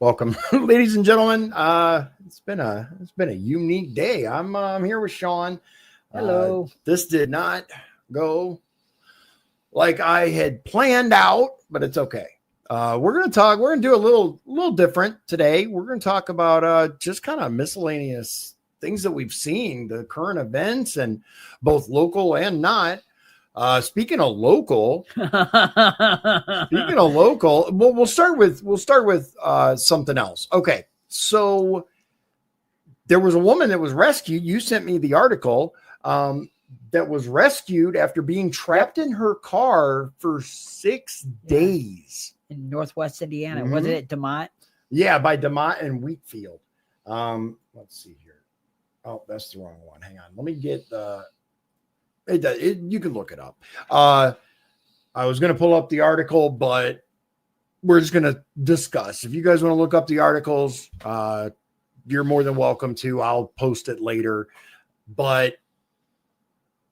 Welcome, ladies and gentlemen. It's been a unique day. I'm here with Sean. Hello. This did not go like I had planned out, but it's okay. We're gonna do a little different today. We're gonna talk about just kind of miscellaneous things that we've seen, the current events, and both local and not. Speaking of local, we'll start with something else. Okay, so there was a woman that was rescued. You sent me the article that was rescued after being trapped in her car for 6 days in Northwest Indiana. Mm-hmm. Wasn't it DeMott? Yeah, by DeMott and Wheatfield. Let's see here. Oh, that's the wrong one. Hang on. Let me get the. You can look it up. I was going to pull up the article, but we're just going to discuss. If you guys want to look up the articles, you're more than welcome to. I'll post it later. But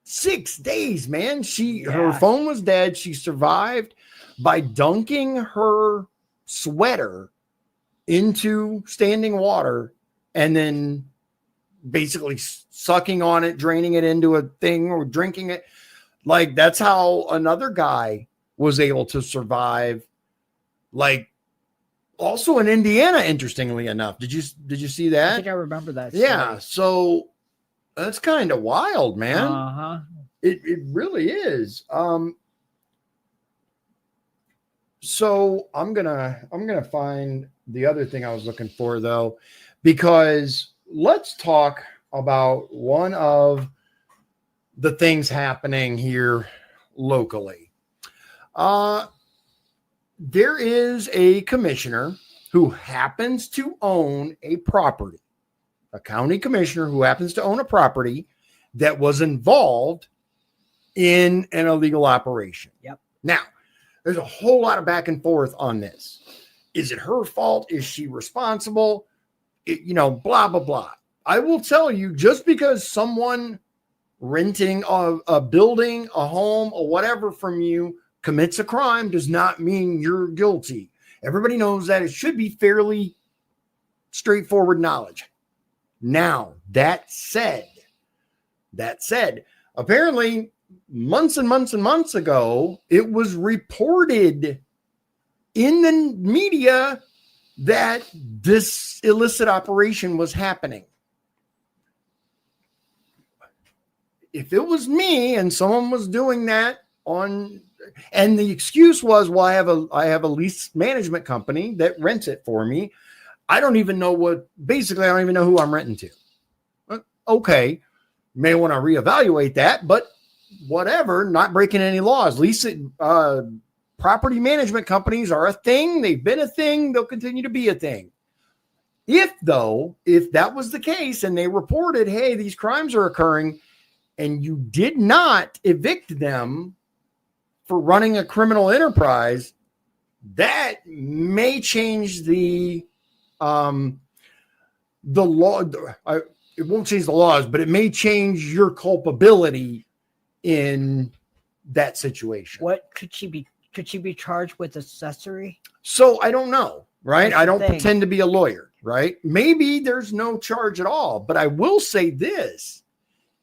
6 days, man. Her phone was dead. She survived by dunking her sweater into standing water and then basically sucking on it, draining it into a thing or drinking it. Like, that's how another guy was able to survive. Like, also in Indiana, interestingly enough. Did you see that? I think I remember that story. Yeah, so that's kind of wild, man. Uh-huh. It really is. So I'm gonna find the other thing I was looking for, though, because let's talk about one of the things happening here locally. There is a commissioner who happens to own a property, a county commissioner who happens to own a property that was involved in an illegal operation. Yep. Now, there's a whole lot of back and forth on this. Is it her fault? Is she responsible? Blah, blah, blah. I will tell you, just because someone renting a building, a home, or whatever from you commits a crime does not mean you're guilty. Everybody knows that. It should be fairly straightforward knowledge. Now, that said, apparently months and months and months ago, it was reported in the media that this illicit operation was happening. If it was me and someone was doing that and the excuse was, well, I have a lease management company that rents it for me. I don't even know who I'm renting to. Okay. May want to reevaluate that, but whatever, not breaking any laws. Property management companies are a thing. They've been a thing. They'll continue to be a thing. If that was the case and they reported, hey, these crimes are occurring, and you did not evict them for running a criminal enterprise, that may change the law. It won't change the laws, but it may change your culpability in that situation. What could she be? Could she be charged with accessory? So I don't know, right? I don't pretend to be a lawyer, right? Maybe there's no charge at all, but I will say this.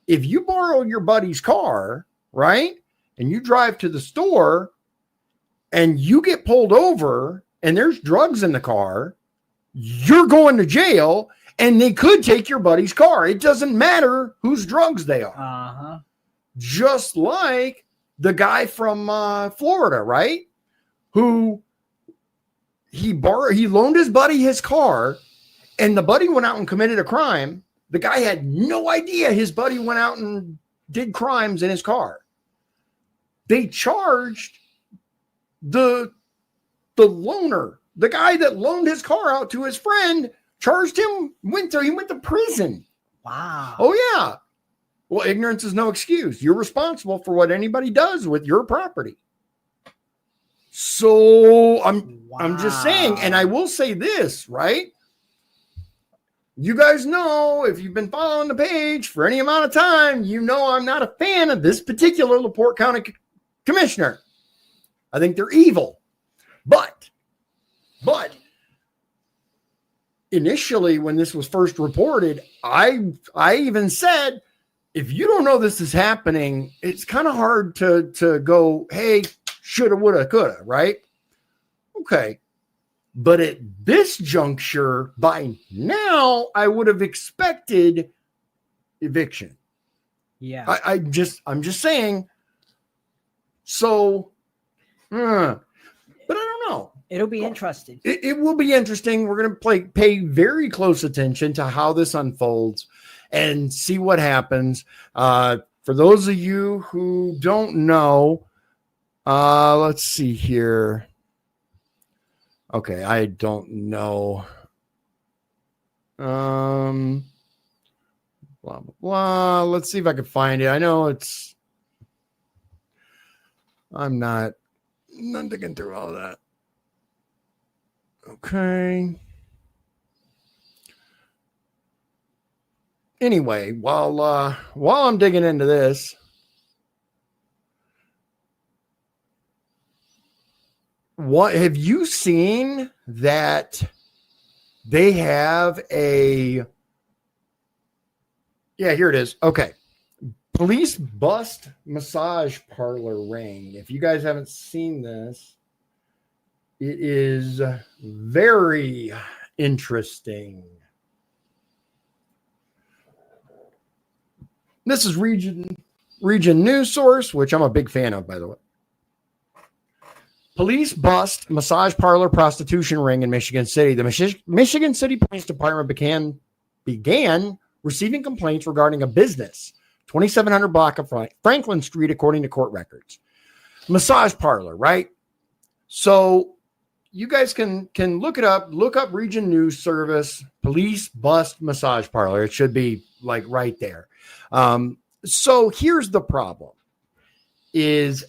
If you borrow your buddy's car, right, and you drive to the store and you get pulled over and there's drugs in the car, you're going to jail and they could take your buddy's car. It doesn't matter whose drugs they are. Uh-huh. Just like the guy from Florida, right? Who he loaned his buddy his car and the buddy went out and committed a crime. The guy had no idea his buddy went out and did crimes in his car. They charged the loaner, the guy that loaned his car out to his friend, charged him, he went to prison. Wow. Oh, yeah. Well, ignorance is no excuse. You're responsible for what anybody does with your property. So I'm just saying, and I will say this, right? You guys know, if you've been following the page for any amount of time, you know I'm not a fan of this particular LaPorte County Commissioner. I think they're evil. But initially, when this was first reported, I even said, if you don't know this is happening, it's kind of hard to go, hey, shoulda, woulda, coulda, right? Okay. But at this juncture, by now, I would have expected eviction. Yeah. I'm just saying. So, but I don't know. It'll be interesting. It will be interesting. We're going to pay very close attention to how this unfolds and see what happens. For those of you who don't know, let's see here. Okay, I don't know. Blah, blah, blah. Let's see if I can find it. I know I'm not digging through all that. Okay. Anyway, while I'm digging into this, what have you seen that they have a? Yeah, here it is. Okay. Police bust massage parlor ring. If you guys haven't seen this, it is very interesting. This is Region News Source, which I'm a big fan of, by the way. Police bust massage parlor prostitution ring in Michigan City. The Michigan City Police Department began receiving complaints regarding a business, 2700 block of Franklin Street, according to court records. Massage parlor, right? So you guys can look it up. Look up Region News Service, police bust massage parlor. It should be like right there. So here's the problem is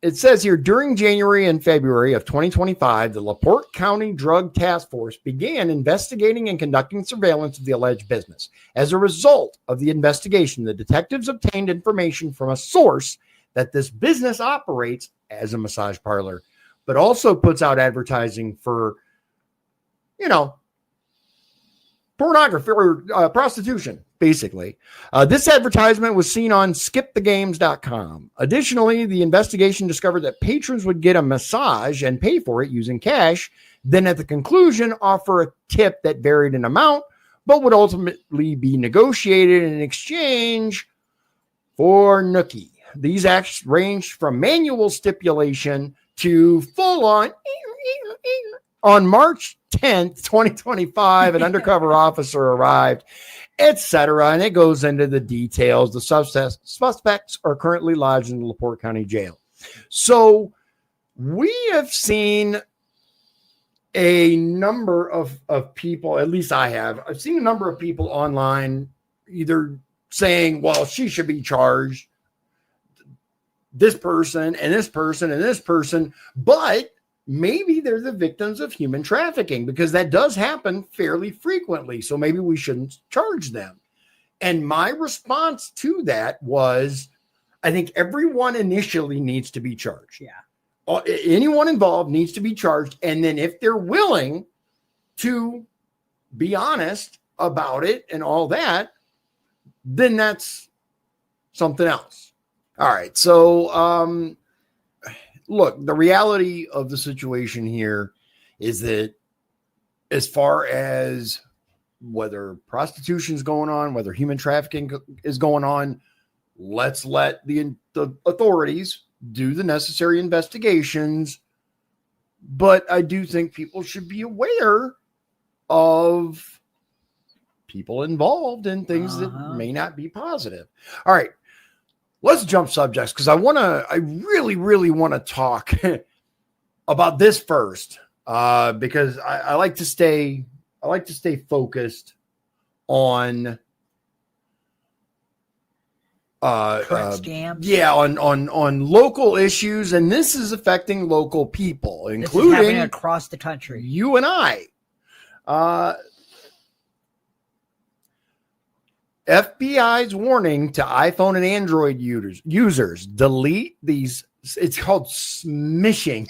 it says here, during January and February of 2025, the LaPorte County Drug Task Force began investigating and conducting surveillance of the alleged business. As a result of the investigation, the detectives obtained information from a source that this business operates as a massage parlor, but also puts out advertising for, pornography or prostitution, basically. This advertisement was seen on skipthegames.com. Additionally, the investigation discovered that patrons would get a massage and pay for it using cash, then at the conclusion offer a tip that varied in amount, but would ultimately be negotiated in exchange for nookie. These acts ranged from manual stipulation to full-on. On March 10th, 2025, an undercover officer arrived, etc., and it goes into the details. The suspects are currently lodged in the LaPorte County Jail. So we have seen a number of people, at least I've seen a number of people online either saying, well, she should be charged, this person and this person and this person, but maybe they're the victims of human trafficking because that does happen fairly frequently. So maybe we shouldn't charge them. And my response to that was, I think everyone initially needs to be charged. Yeah. Anyone involved needs to be charged. And then if they're willing to be honest about it and all that, then that's something else. All right. So, look, the reality of the situation here is that as far as whether prostitution is going on, whether human trafficking is going on, let's let the authorities do the necessary investigations. But I do think people should be aware of people involved in things that may not be positive. All right. Let's jump subjects because I really, really want to talk about this first because I like to stay focused on scams. Yeah, on local issues, and this is affecting local people, including this is happening across the country. You and I. FBI's warning to iPhone and Android users, delete these. It's called smishing.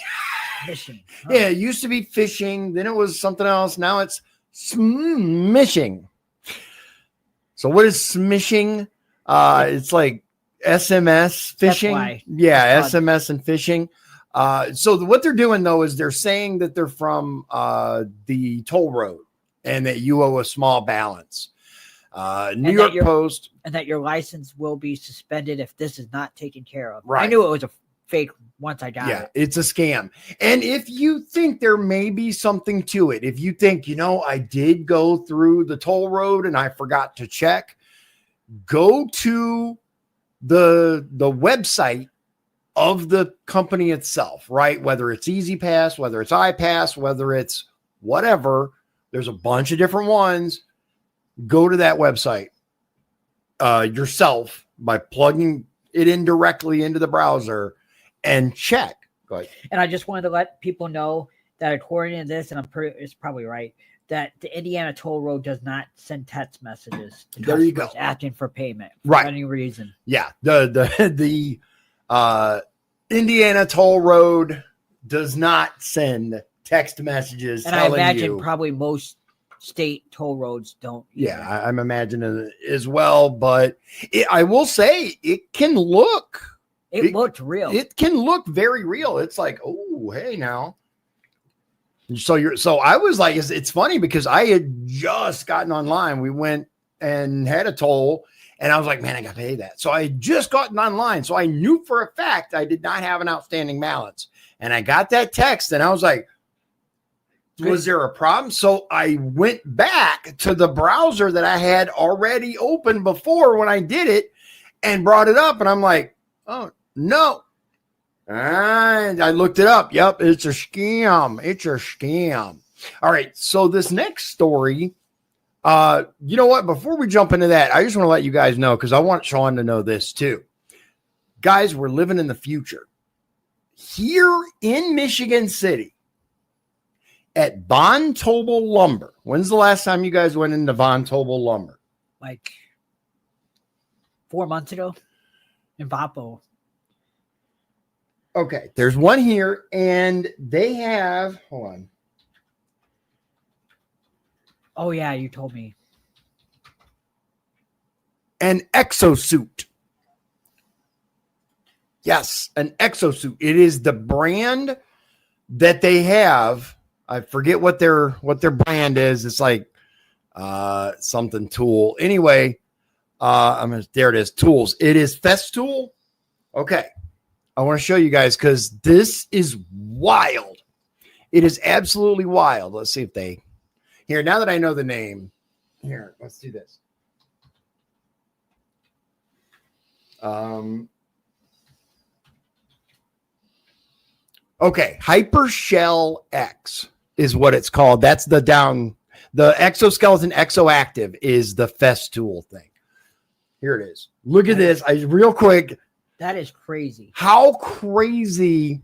Phishing. Yeah, it used to be phishing. Then it was something else. Now it's smishing. So what is smishing? It's like SMS phishing. Yeah, SMS and phishing. So what they're doing though is they're saying that they're from the toll road and that you owe a small balance. New York Post. And that your license will be suspended if this is not taken care of. Right. I knew it was a fake once I got it. Yeah, it's a scam. And if you think there may be something to it, if you think, I did go through the toll road and I forgot to check, go to the website of the company itself, right? Whether it's EasyPass, whether it's iPass, whether it's whatever, there's a bunch of different ones. Go to that website yourself by plugging it in directly into the browser and check. Go ahead. And I just wanted to let people know that according to this, and it's probably right, that the Indiana toll road does not send text messages to there you go, asking for payment for any reason. Yeah, the Indiana toll road does not send text messages. And I imagine probably most state toll roads don't. Yeah, I'm imagining it as well, but I will say it can look. It looked real. It can look very real. It's like, oh, hey now. So I was like, it's funny because I had just gotten online. We went and had a toll and I was like, man, I got to pay that. So I had just gotten online. So I knew for a fact I did not have an outstanding balance. And I got that text and I was like, was there a problem? So I went back to the browser that I had already opened before when I did it and brought it up. And I'm like, oh, no. And I looked it up. Yep, it's a scam. It's a scam. All right. So this next story, you know what? Before we jump into that, I just want to let you guys know because I want Sean to know this too. Guys, we're living in the future. Here in Michigan City at Von Tobel Lumber. When's the last time you guys went into Von Tobel Lumber? Like 4 months ago in Vapo. Okay, there's one here, and they have, hold on. Oh, yeah, you told me. An exosuit. Yes, an exosuit. It is the brand that they have. I forget what their brand is. It's like something tool. Anyway, there it is, tools. It is Festool. Okay. I want to show you guys because this is wild. It is absolutely wild. Let's see if they here. Now that I know the name, here, let's do this. Okay, Hypershell X is what it's called. That's the exoskeleton Exoactive is the Festool thing. Here it is. Look at this. Real quick. That is crazy. How crazy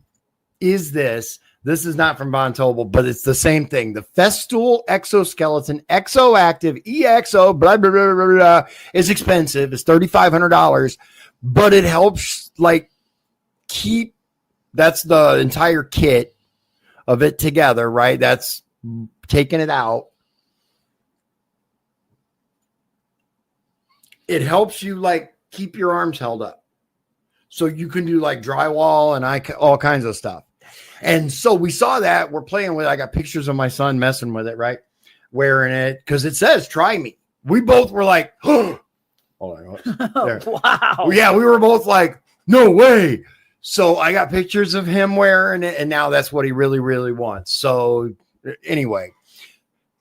is this? This is not from Von Tobel, but it's the same thing. The Festool exoskeleton Exoactive EXO blah blah blah blah blah is expensive. It's $3,500, but it helps like keep. That's the entire kit of it together, right? That's taking it out. It helps you like keep your arms held up. So you can do like drywall and all kinds of stuff. And so we saw that. We're playing with it. I got pictures of my son messing with it, right? Wearing it because it says, try me. We both were like, oh, hold on. Wow. Yeah, we were both like, no way. So I got pictures of him wearing it. And now that's what he really, really wants. So anyway,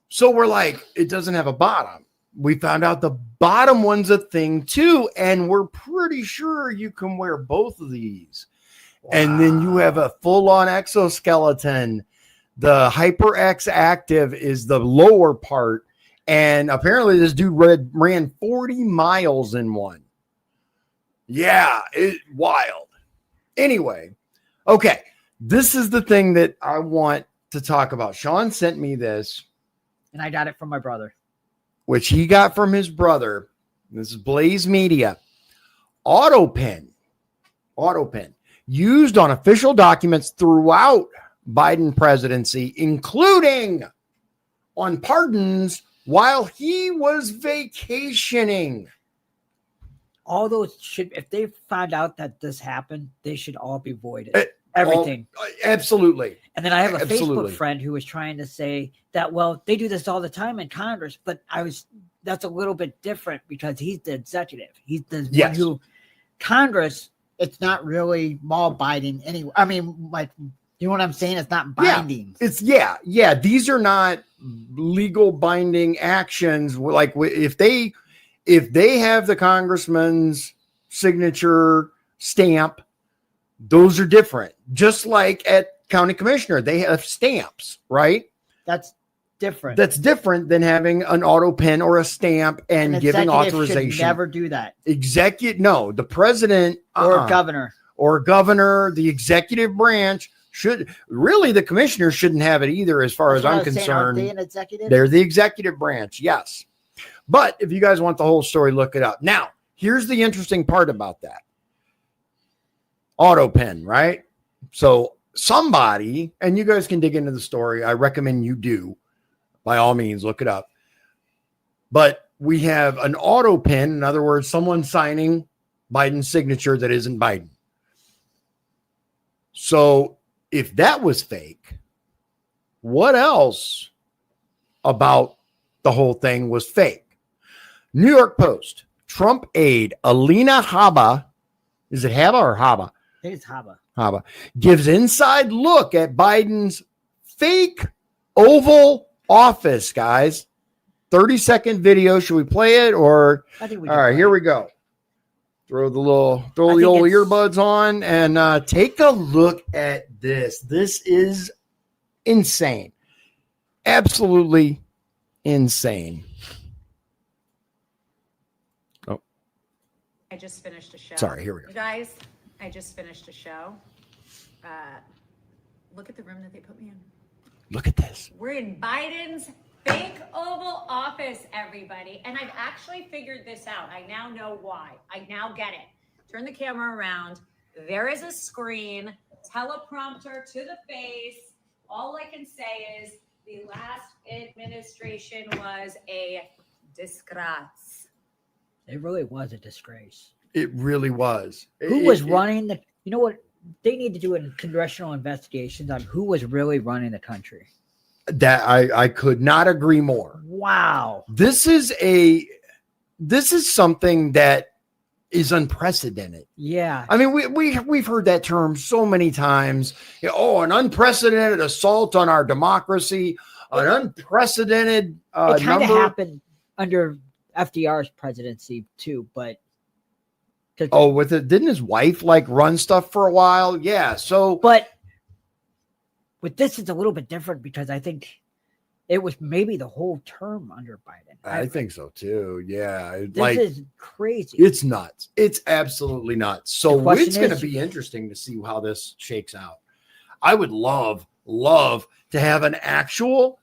so we're like, it doesn't have a bottom. We found out the bottom one's a thing too, and we're pretty sure you can wear both of these. Wow. And then you have a full-on exoskeleton. The HyperX Active is the lower part, and apparently this dude ran 40 miles in one. Yeah, wild. Anyway, okay, this is the thing that I want to talk about. Sean sent me this. And I got it from my brother. Which he got from his brother. This is Blaze Media. Auto pen used on official documents throughout Biden presidency, including on pardons while he was vacationing. All those should, if they found out that this happened, they should all be voided. Everything. Absolutely. And then I have a Absolutely. Facebook friend who was trying to say that, well, they do this all the time in Congress, but that's a little bit different because he's the executive. He's the one who, Congress, it's not really law binding anyway. I mean, like, you know what I'm saying? It's not binding. Yeah. These are not legal binding actions. Like if they have the congressman's signature stamp, those are different. Just like at county commissioner, they have stamps, right? That's different. That's different than having an auto pen or a stamp and giving authorization. Should never do that. No, the president or governor, the executive branch should really, the commissioner shouldn't have it either, as far as I'm concerned. Are they an executive? They're the executive branch, yes. But if you guys want the whole story, look it up. Now, here's the interesting part about that. Auto pen, right? So somebody, and you guys can dig into the story. I recommend you do. By all means, look it up. But we have an auto pen. In other words, someone signing Biden's signature that isn't Biden. So if that was fake, what else about the whole thing was fake? New York Post, Trump aide Alina Habba, is it Habba or Habba? I think it's Habba. Habba gives inside look at Biden's fake Oval Office, guys. 30-second video. Should we play it or? I think we all right, here we go. Throw the old earbuds on and take a look at this. This is insane. Absolutely insane. Oh, I just finished a show. Sorry, here we go. You guys, I just finished a show. Look at the room that they put me in. Look at this. We're in Biden's fake Oval Office, everybody. And I've actually figured this out. I now know why. I now get it. Turn the camera around. There is a screen, teleprompter to the face. All I can say is the last administration was a disgrace. It really was a disgrace. It really was. Who was running the, you know what? They need to do a congressional investigations on who was really running the country. That I could not agree more. Wow. This is something that is unprecedented. Yeah. I mean, we've heard that term so many times. An unprecedented assault on our democracy, an unprecedented it kind of happened under FDR's presidency too, but with it, didn't his wife run stuff for a while? Yeah. So, but with this, it's a little bit different because I think it was maybe the whole term under Biden. I think so too. Yeah. This is crazy. It's nuts. It's absolutely nuts. So it's going to be interesting to see how this shakes out. I would love to have an actual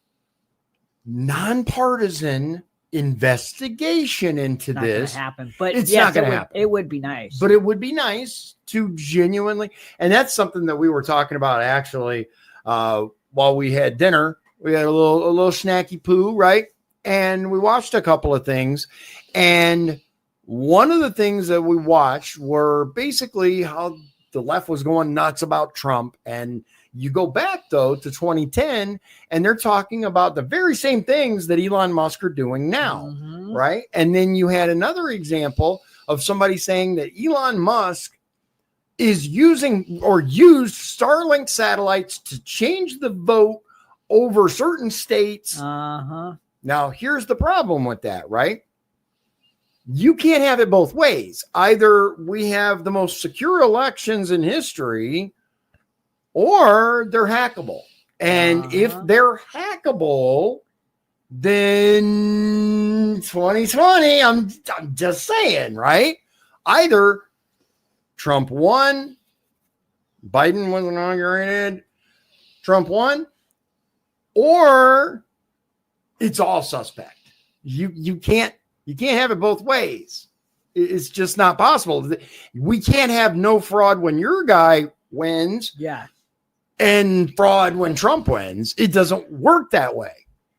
nonpartisan investigation into this. Happen, but it's not going to happen. It would be nice. But it would be nice to genuinely, and that's something that we were talking about actually while we had dinner. We had a little snacky poo, right? And we watched a couple of things. And one of the things that we watched were basically how the left was going nuts about Trump. And you go back, though, to 2010, and they're talking about the very same things that Elon Musk are doing now, right? And then you had another example of somebody saying that Elon Musk is using or used Starlink satellites to change the vote over certain states. Now, here's the problem with that, right? You can't have it both ways. Either we have the most secure elections in history, or they're hackable. And if they're hackable, then 2020, I'm just saying, right? Either Trump won, Biden was inaugurated, Trump won, or it's all suspect. You can't have it both ways. It's just not possible. We can't have no fraud when your guy wins. Yeah. And fraud when Trump wins. It doesn't work that way.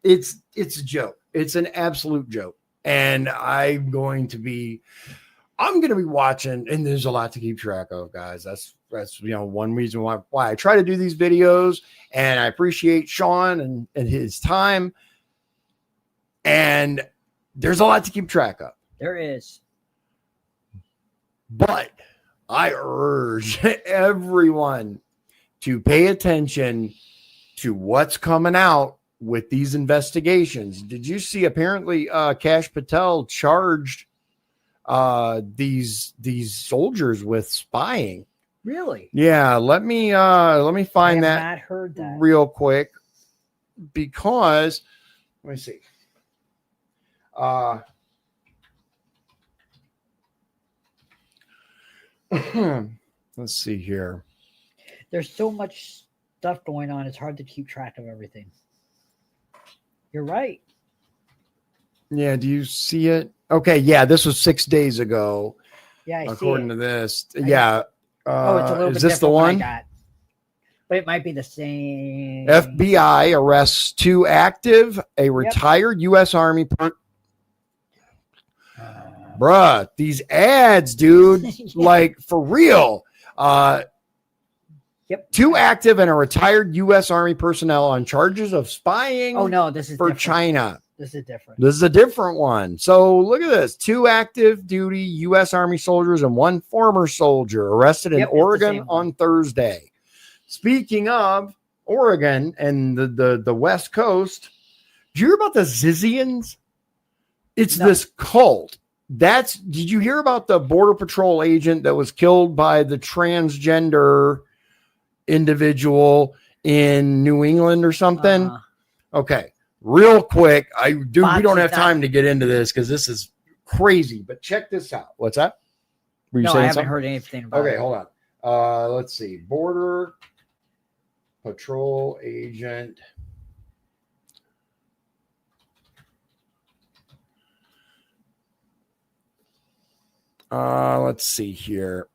It's a joke. It's an absolute joke. And I'm going to be watching, and there's a lot to keep track of, guys. That's one reason why I try to do these videos, and I appreciate Sean and his time. And there's a lot to keep track of. There is. But I urge everyone to pay attention to what's coming out with these investigations. Did you see apparently Kash Patel charged these soldiers with spying? Really? Yeah, let me find that. Not heard that real quick, because let me see. Let's see here. There's so much stuff going on. It's hard to keep track of everything. You're right. Yeah, do you see it? Okay, yeah, this was 6 days ago. Yeah, according to this. Yeah. it's a little is bit this the different one? I got. But it might be the same. FBI arrests 2 active, a retired U.S. Army. Bruh, these ads, dude, like for real. 2 active and a retired U.S. Army personnel on charges of spying. Oh no, this is for different. China. This is different. This is a different one. So look at this: 2 active duty U.S. Army soldiers and 1 former soldier arrested in Oregon on Thursday. Speaking of Oregon and the West Coast, did you hear about the Zizians? It's this cult. Did you hear about the Border Patrol agent that was killed by the transgender individual in New England or something? Okay, real quick. We don't have time to get into this because this is crazy, but check this out. What's that? Were you saying I haven't heard anything about it. Okay, hold on. Let's see. Border Patrol agent. Let's see here.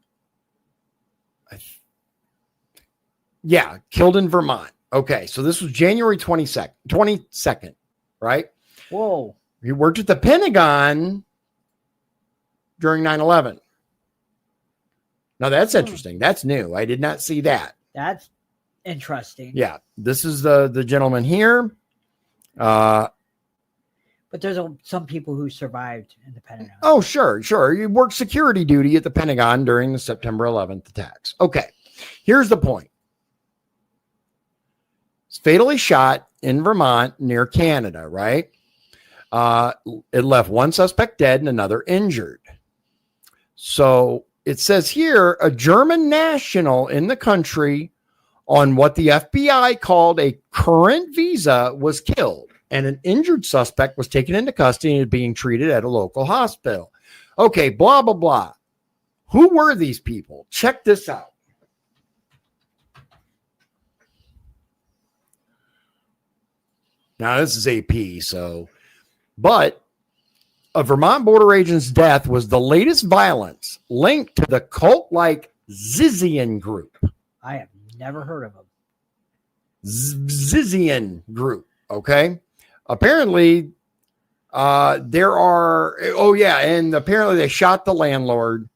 Killed in Vermont. Okay, so this was January 22nd, right? Whoa. He worked at the Pentagon during 9/11. Now that's interesting. That's new. I did not see that. That's interesting. Yeah, this is the gentleman here. But there's some people who survived in the Pentagon. Oh, sure. He worked security duty at the Pentagon during the September 11th attacks. Okay, here's the point. It's fatally shot in Vermont near Canada, right? It left 1 suspect dead and another injured. So it says here, a German national in the country on what the FBI called a current visa was killed, and an injured suspect was taken into custody and being treated at a local hospital. Okay, blah, blah, blah. Who were these people? Check this out. Now, this is AP, but a Vermont border agent's death was the latest violence linked to the cult-like Zizian group. I have never heard of them. Zizian group, okay? Apparently, there are, and apparently they shot the landlord.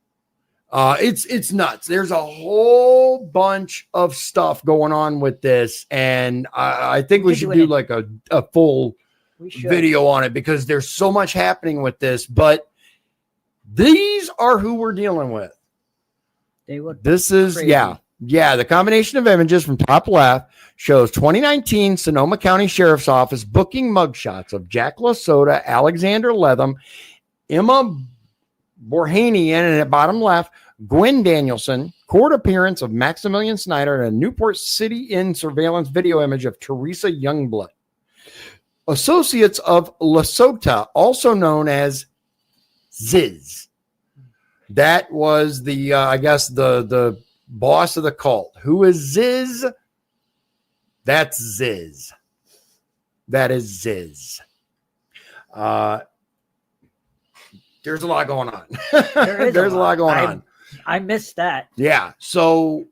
It's nuts. There's a whole bunch of stuff going on with this, and I think we should do like a full video on it because there's so much happening with this. But these are who we're dealing with. This is crazy. The combination of images from top left shows 2019 Sonoma County Sheriff's Office booking mugshots of Jack LaSota, Alexander Letham, Emma Borhanian, and at bottom left, Gwen Danielson, court appearance of Maximilian Snyder, and a Newport City Inn surveillance video image of Teresa Youngblood. Associates of LaSota, also known as Ziz. That was the, the boss of the cult. Who is Ziz? That's Ziz. That is Ziz. There's a lot going on. There's a lot going on. I missed that. Yeah. So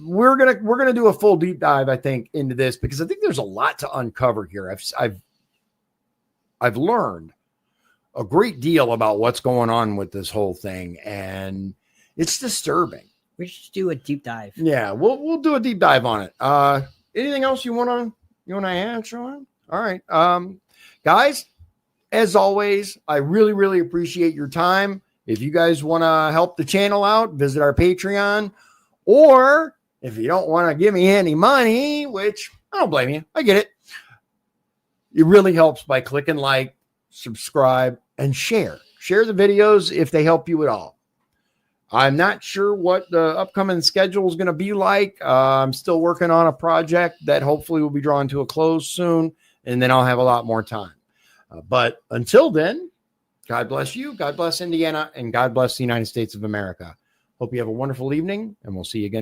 we're gonna do a full deep dive, I think, into this, because I think there's a lot to uncover here. I've learned a great deal about what's going on with this whole thing, and it's disturbing. We should do a deep dive. Yeah, we'll do a deep dive on it. Anything else you want to add, Sean? All right, guys. As always, I really, really appreciate your time. If you guys want to help the channel out, visit our Patreon. Or if you don't want to give me any money, which I don't blame you, I get it. It really helps by clicking like, subscribe, and share. Share the videos if they help you at all. I'm not sure what the upcoming schedule is going to be like. I'm still working on a project that hopefully will be drawn to a close soon, and then I'll have a lot more time. But until then, God bless you, God bless Indiana, and God bless the United States of America. Hope you have a wonderful evening, and we'll see you again.